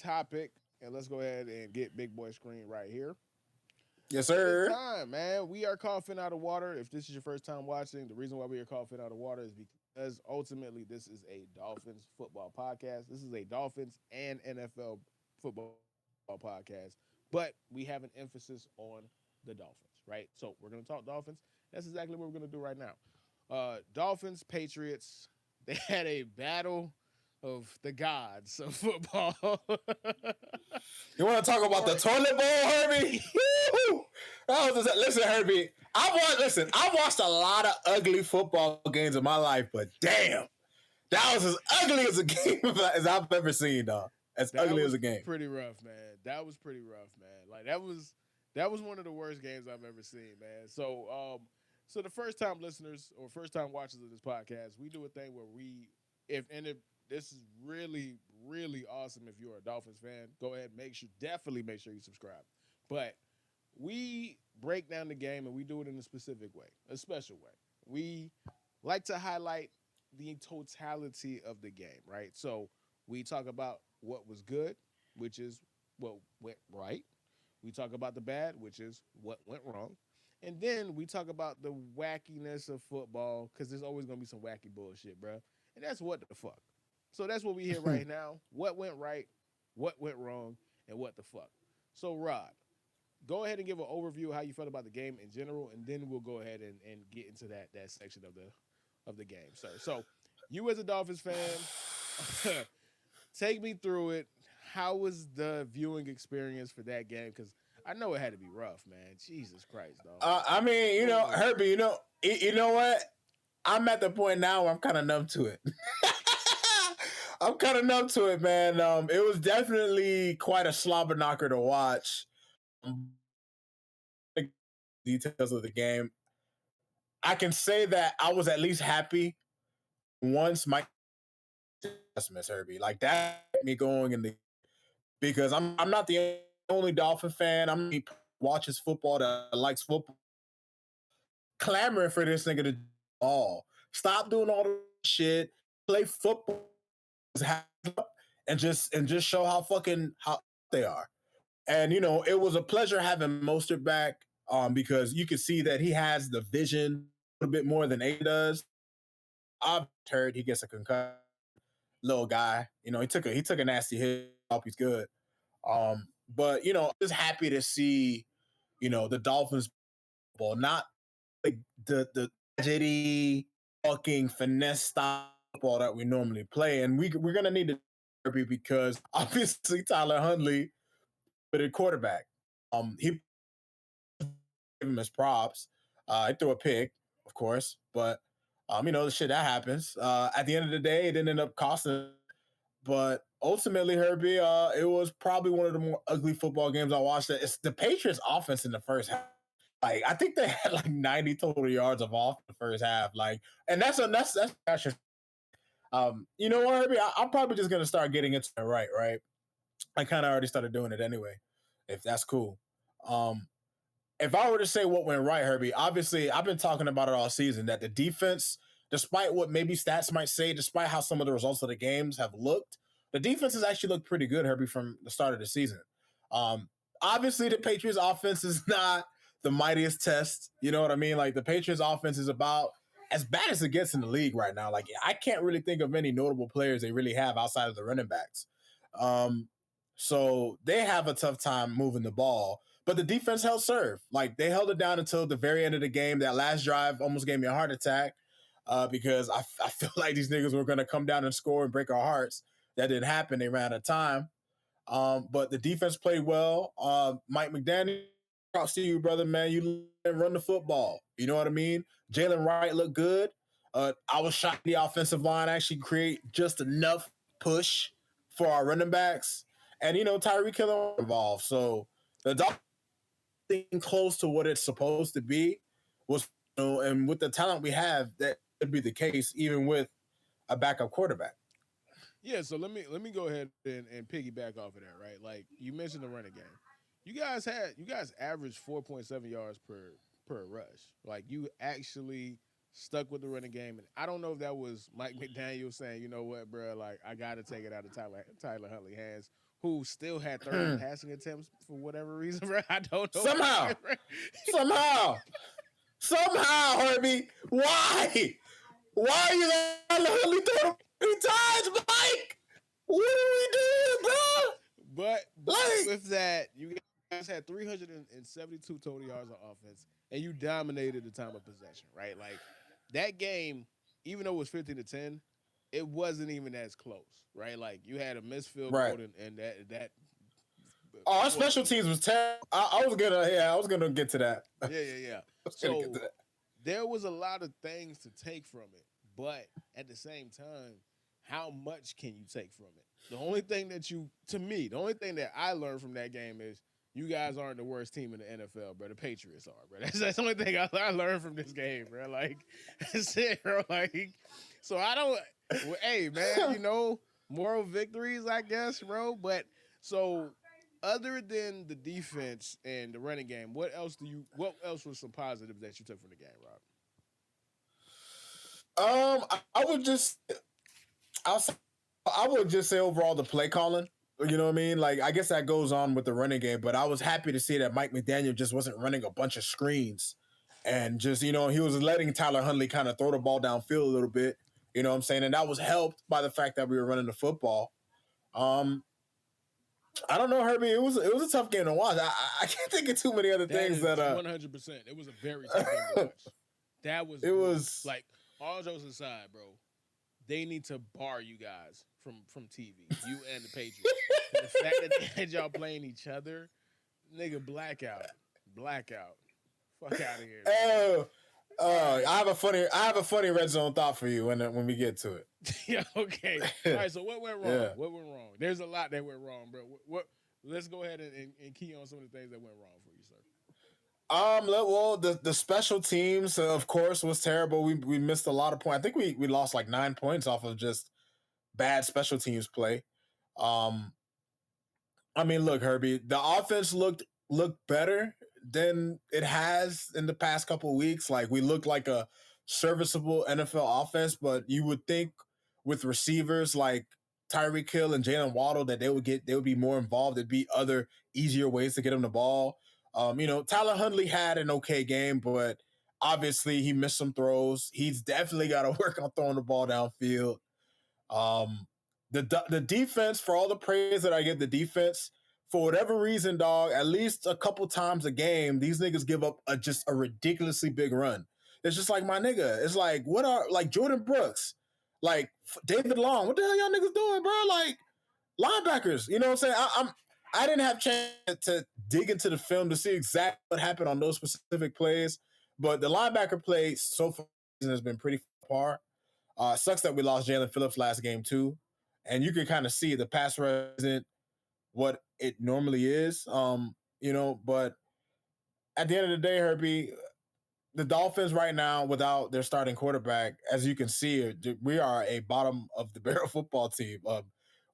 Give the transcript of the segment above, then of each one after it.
topic, and let's go ahead and get Big Boy Screen right here. Yes, It is sir. time, man. We are called Fin Out of Water. If this is your first time watching, the reason why we are called Fin Out of Water is because ultimately this is a Dolphins football podcast. This is a Dolphins and NFL football podcast, but we have an emphasis on the Dolphins, right? So we're going to talk Dolphins. That's exactly what we're going to do right now. Dolphins, Patriots, they had a battle of the gods of football. You want to talk about the For toilet bowl, Herbie? Woo! Listen, Herbie. I watched a lot of ugly football games in my life, but damn, that was as ugly as a game as I've ever seen, dog. As That ugly was as a game. pretty rough, man. That was pretty rough, man. Like that was one of the worst games I've ever seen, man. So the first time listeners or first time watchers of this podcast, we do a thing where if this is really awesome if you're a Dolphins fan, go ahead, definitely make sure you subscribe. But we break down the game and we do it in a specific way, a special way. We like to highlight the totality of the game, right? So we talk about what was good, which is what went right. We talk about the bad, which is what went wrong. And then we talk about the wackiness of football because there's always going to be some wacky bullshit, bro. And that's what the fuck. So that's what we hear right now. What went right, what went wrong, and what the fuck. So, Rod, go ahead and give an overview of how you felt about the game in general, and then we'll go ahead and get into that section of the game, sir. So, you as a Dolphins fan, take me through it. How was the viewing experience for that game? Because I know it had to be rough, man. Jesus Christ, dog. I mean, Oh, Herbie, you know what? I'm at the point now where I'm kind of numb to it. I'm kind of numb to it, man. It was definitely quite a slobber knocker to watch. Details of the game. I can say that I was at least happy once my Miss Herbie. Like that kept me going in the because I'm not the only Dolphin fan. I'm watches football that likes football, clamoring for this nigga to all stop doing all the shit, play football, and just show how they are. And it was a pleasure having Mostert back, because you could see that he has the vision a little bit more than A does. I've heard he gets a concussion, little guy. He took a nasty hit. I hope he's good. But just happy to see the Dolphins ball, not like the tragedy fucking finesse style football that we normally play, and we're gonna need to because obviously Tyler Huntley, but at quarterback, he give him his props. He threw a pick, of course, but the shit that happens. At the end of the day, it didn't end up costing. But ultimately, Herbie, it was probably one of the more ugly football games I watched. It's the Patriots' offense in the first half. Like I think they had like 90 total yards of off the first half. Like, and that's just you know what, Herbie? I'm probably just gonna start getting into it right. I kind of already started doing it anyway, if that's cool. Um, if I were to say what went right, Herbie, obviously I've been talking about it all season that the defense, despite what maybe stats might say, despite how some of the results of the games have looked, the defense has actually looked pretty good, Herbie, from the start of the season. Um, Obviously, the Patriots offense is not the mightiest test. You know what I mean? Like the Patriots offense is about as bad as it gets in the league right now. Like I can't really think of any notable players they really have outside of the running backs. Um, so they have a tough time moving the ball. But the defense held serve. Like they held it down until the very end of the game. That last drive almost gave me a heart attack, because I feel like these niggas were going to come down and score and break our hearts. That didn't happen. They ran out of time. But the defense played well. Mike McDaniel, props to you, brother, man. You run the football. You know what I mean? Jalen Wright looked good. I was shocked the offensive line actually create just enough push for our running backs. And, Tyreek Hill involved. So the Dolphins close to what it's supposed to be was, and with the talent we have, that could be the case even with a backup quarterback. yeah. So let me go ahead and piggyback off of that, right? Like you mentioned the running game. You guys averaged 4.7 yards per rush. Like you actually stuck with the running game, and I don't know if that was Mike McDaniel saying, you know what, bro, like I got to take it out of Tyler Huntley hands, who still had 30 passing attempts for whatever reason, bro. I don't know Somehow, why, bro. somehow, somehow, Herbie. Why? Why are you letting Huntley throw 3 times, Mike? What are we doing, bro? But Like, with that, you guys had 372 total yards on offense, and you dominated the time of possession, right? Like that game, even though it was 15-10, it wasn't even as close, right? Like you had a missed field right. goal, and that Oh, our was special teams was terrible. I was gonna get to that. I yeah. was gonna get to So that. there was a lot of things to take from it, but at the same time, how much can you take from it? The only thing the only thing that I learned from that game is you guys aren't the worst team in the NFL, bro. The Patriots are, bro. That's the only thing I learned from this game, bro. Like, that's it, bro. Like, so I don't. Well, hey, man, moral victories, I guess, bro. But so, other than the defense and the running game, what else was some positives that you took from the game, Rob? I would just, I'll, I would just say overall the play calling. You know what I mean? Like, I guess that goes on with the running game, but I was happy to see that Mike McDaniel just wasn't running a bunch of screens and just, he was letting Tyler Huntley kind of throw the ball downfield a little bit. You know what I'm saying? And that was helped by the fact that we were running the football. Um, I don't know, Herbie. It was a tough game to watch. I can't think of too many other That things is that 100%. It was a very tough game to watch. That was it brutal. was. Like all jokes aside, bro. They need to bar you guys from TV. You and the Patriots. And the fact that they had y'all playing each other, nigga, blackout. Fuck out of here. Oh, Right. I have a funny red zone thought for you when we get to it. Yeah. Okay. All right. So what went wrong? Yeah. What went wrong? There's a lot that went wrong, bro. What let's go ahead and key on some of the things that went wrong for you, sir. Well, the special teams, of course, was terrible. We missed a lot of points. I think we lost like 9 points off of just bad special teams play. Um, I mean, look, Herbie, the offense looked better than it has in the past couple of weeks. Like we looked like a serviceable NFL offense, but you would think with receivers like Tyreek Hill and Jalen Waddle that they would be more involved. There'd be other easier ways to get them the ball. Tyler Huntley had an okay game, but obviously he missed some throws. He's definitely got to work on throwing the ball downfield. Um, the defense, for all the praise that I give the defense, for whatever reason, dog, at least a couple times a game, these niggas give up just a ridiculously big run. It's just like, my nigga, it's like, what are, like, Jordan Brooks, like David Long, what the hell y'all niggas doing, bro? Like, linebackers, you know what I'm saying? I didn't have a chance to dig into the film to see exactly what happened on those specific plays, but the linebacker play so far has been pretty far. Sucks that we lost Jalen Phillips last game too, and you can kind of see the pass rush isn't what it normally is. But at the end of the day, Herbie, the Dolphins right now, without their starting quarterback, as you can see, we are a bottom of the barrel football team.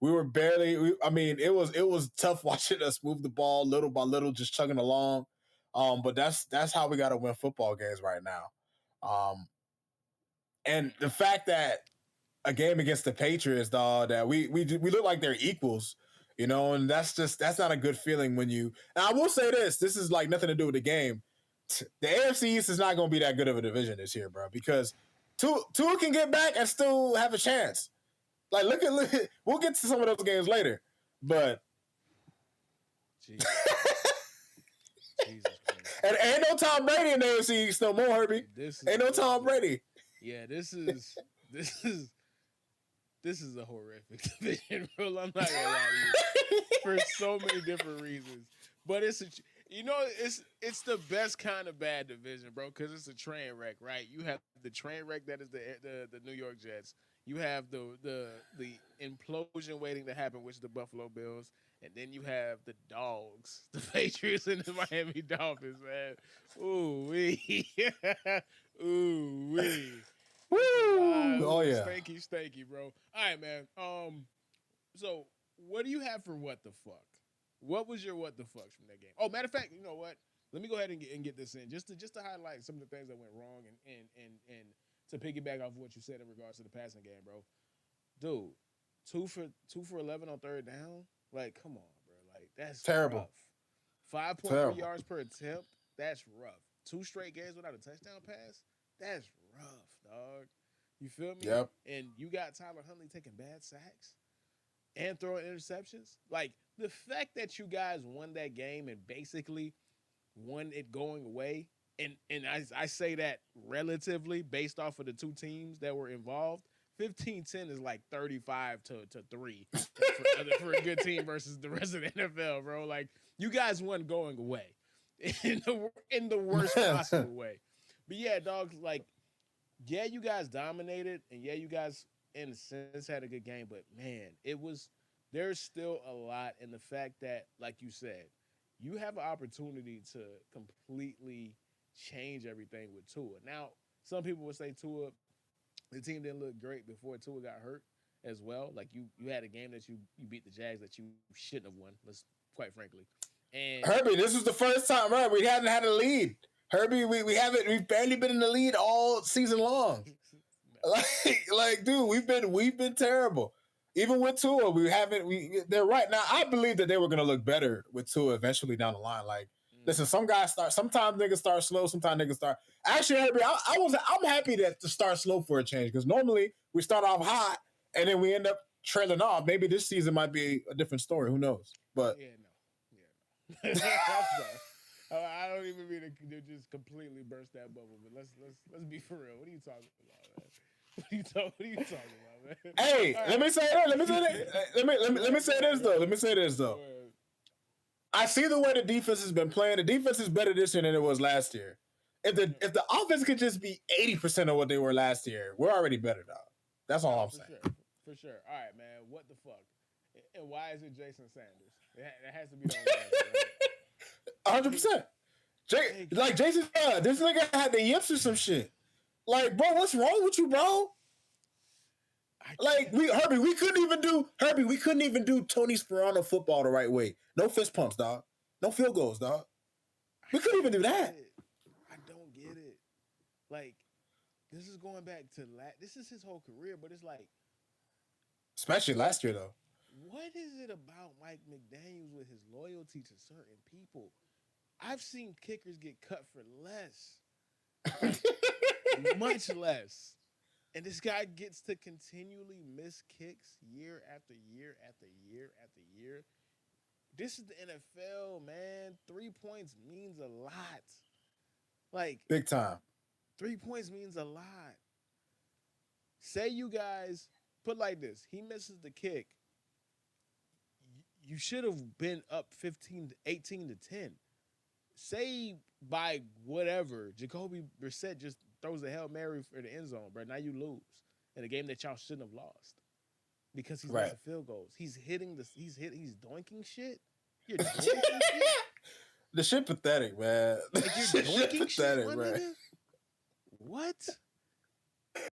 We were barely. It was tough watching us move the ball little by little, just chugging along. But that's how we got to win football games right now. And the fact that a game against the Patriots, dog, that we look like they're equals, and that's not a good feeling when you. And I will say this is like nothing to do with the game. The AFC East is not going to be that good of a division this year, bro, because Tua can get back and still have a chance. Like, look, we'll get to some of those games later, but Jesus Christ. And ain't no Tom Brady in the AFC East no more, Herbie. Ain't no Tom Brady. Yeah, this is a horrific division, bro. I'm not gonna lie to you. For so many different reasons. But it's the best kind of bad division, bro, because it's a train wreck, right? You have the train wreck that is the New York Jets. You have the implosion waiting to happen, which is the Buffalo Bills, and then you have the dogs, the Patriots and the Miami Dolphins, man. Ooh wee, ooh wee. Woo! Oh yeah, stanky, bro. All right, man. So what do you have for what the fuck? What was your what the fucks from that game? Oh, matter of fact, you know what? Let me go ahead and get this in just to highlight some of the things that went wrong and to piggyback off what you said in regards to the passing game, bro. Dude, two for 11 on third down. Like, come on, bro. Like, that's Terrible. rough. 5.3 Terrible. yards per attempt. That's rough. 2 straight games without a touchdown pass. That's rough, dog. You feel me? Yep. And you got Tyler Huntley taking bad sacks and throwing interceptions. Like, the fact that you guys won that game and basically won it going away, and I say that relatively based off of the two teams that were involved. 15-10 is like 35 to 3 for a good team versus the rest of the NFL, bro. Like, you guys won going away in the worst possible way. But yeah, dog, like, yeah, you guys dominated, and yeah, you guys in a sense had a good game, but man, there's still a lot in the fact that, like you said, you have an opportunity to completely change everything with Tua. Now, some people would say Tua, the team didn't look great before Tua got hurt as well. Like, you had a game that you beat the Jags that you shouldn't have won, let's quite frankly. And Herbie, this was the first time, right? We hadn't had a lead. Herbie, we've barely been in the lead all season long. Like, dude, we've been terrible. Even with Tua, they're right. Now, I believe that they were gonna look better with Tua eventually down the line. Like, listen, sometimes niggas start slow, sometimes niggas start. Actually, Herbie, I'm happy to start slow for a change, because normally we start off hot and then we end up trailing off. Maybe this season might be a different story. Who knows? But no. I don't even mean to just completely burst that bubble, but let's be for real. What are you talking about, man? What are you talking about, man? Hey, right. Let me say that. Let me say this though. I see the way the defense has been playing. The defense is better this year than it was last year. If the offense could just be 80% of what they were last year, we're already better, dog. That's all I'm saying. For sure. All right, man. What the fuck? And why is it Jason Sanders? It has to be the only answer, right? 100%. Like Jason, this nigga had the yips or some shit. Like, bro, what's wrong with you, bro? Like, Herbie, we couldn't even do Tony Sperano football the right way. No fist pumps, dog. No field goals, dog. We couldn't even do that. I don't get it. Like, this is going back to this is his whole career, but it's like, especially last year though. What is it about Mike McDaniels with his loyalty to certain people? I've seen kickers get cut for less. Much less. And this guy gets to continually miss kicks year after year after year after year. This is the NFL, man. 3 points means a lot. Like, big time. 3 points means a lot. Say you guys put like this. He misses the kick. You should have been up 18 to 10. Say by whatever, Jacoby Brissett just throws a Hail Mary for the end zone, bro. Now you lose in a game that y'all shouldn't have lost because he's missing field goals. He's doinking shit. You're doinking shit? The shit pathetic, man. Like, you're doinking shit, pathetic, man. What?